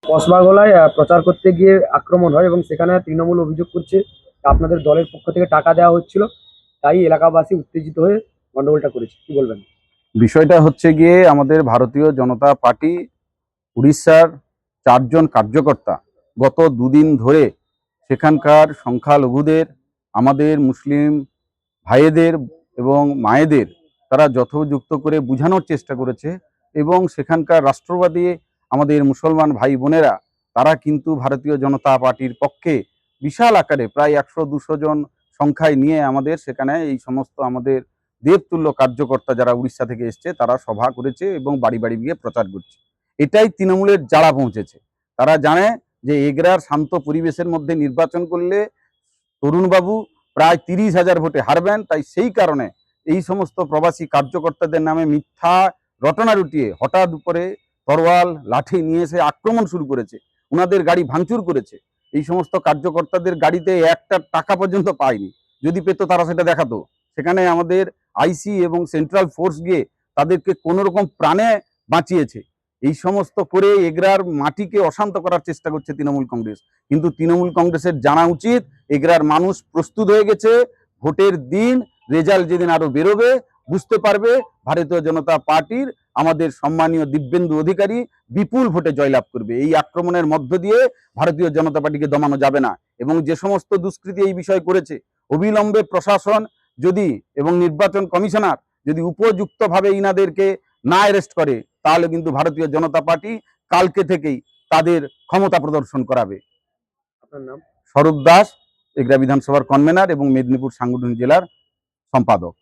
কসবাগলায় প্রচার করতে গিয়ে আক্রমণ হয় এবং সেখানে তৃণমূল অভিযোগ করছে আপনাদের দলের পক্ষ থেকে টাকা দেওয়া হচ্ছিল, তাই এলাকাবাসী উত্তেজিত হয়ে গন্ডগোলটা করেছে। কি বলবেন? বিষয়টা হচ্ছে গিয়ে আমাদের ভারতীয় জনতা পার্টি উড়িষ্যার 4 জন কার্যকর্তা গত দুদিন ধরে সেখানকার সংখ্যালঘুদের, আমাদের মুসলিম ভাইয়েদের এবং মায়েদের তারা যথোযুক্ত করে বোঝানোর চেষ্টা করেছে। এবং সেখানকার রাষ্ট্রবাদী আমাদের মুসলমান ভাই বোনেরা তারা কিন্তু ভারতীয় জনতা পার্টির পক্ষে বিশাল আকারে প্রায় 100-200 জন সংখ্যায় নিয়ে আমাদের সেখানে এই সমস্ত আমাদের দেবতুল্য কার্যকর্তা যারা উড়িষ্যা থেকে এসছে তারা সভা করেছে এবং বাড়ি বাড়ি গিয়ে প্রচার করছে। এটাই তৃণমূলের জ্বালা পৌঁছেছে। তারা জানে যে এগরার শান্ত পরিবেশের মধ্যে নির্বাচন করলে তরুণবাবু প্রায় 30,000 ভোটে হারবেন। তাই সেই কারণে এই সমস্ত প্রবাসী কার্যকর্তাদের নামে মিথ্যা রটনা রুটিয়ে হঠাৎ উপরে তরোয়াল লাঠি নিয়ে এসে আক্রমণ শুরু করেছে, ওনাদের গাড়ি ভাঙচুর করেছে। এই সমস্ত কার্যকর্তাদের গাড়িতে একটা টাকা পর্যন্ত পায়নি, যদি পেত তারা সেটা দেখাতো। সেখানে আমাদের আইসি এবং সেন্ট্রাল ফোর্স গিয়ে তাদেরকে কোনো রকম প্রাণে বাঁচিয়েছে। এই সমস্ত করে এগরার মাটিকে অশান্ত করার চেষ্টা করছে তৃণমূল কংগ্রেস। কিন্তু তৃণমূল কংগ্রেসের জানা উচিত এগরার মানুষ প্রস্তুত হয়ে গেছে। ভোটের দিন রেজাল্ট যেদিন আরো বেরোবে বুঝতে পারবে ভারতীয় জনতা পার্টির আমাদের সম্মানীয় দিব্যেন্দু অধিকারী বিপুল ভোটে জয়লাভ করবে। এই আক্রমণের মধ্য দিয়ে ভারতীয় জনতা পার্টিকে দমানো যাবে না। এবং যে সমস্ত দুষ্কৃতী এই বিষয় করেছে, অবিলম্বে প্রশাসন যদি এবং নির্বাচন কমিশনার যদি উপযুক্তভাবে ইনাদেরকে না অ্যারেস্ট করে, তাহলে কিন্তু ভারতীয় জনতা পার্টি কালকে থেকেই তাদের ক্ষমতা প্রদর্শন করাবে। আপনার নাম? স্বরূপ দাস, এগরা বিধানসভার কনভেনার এবং মেদিনীপুর সাংগঠনিক জেলার সম্পাদক।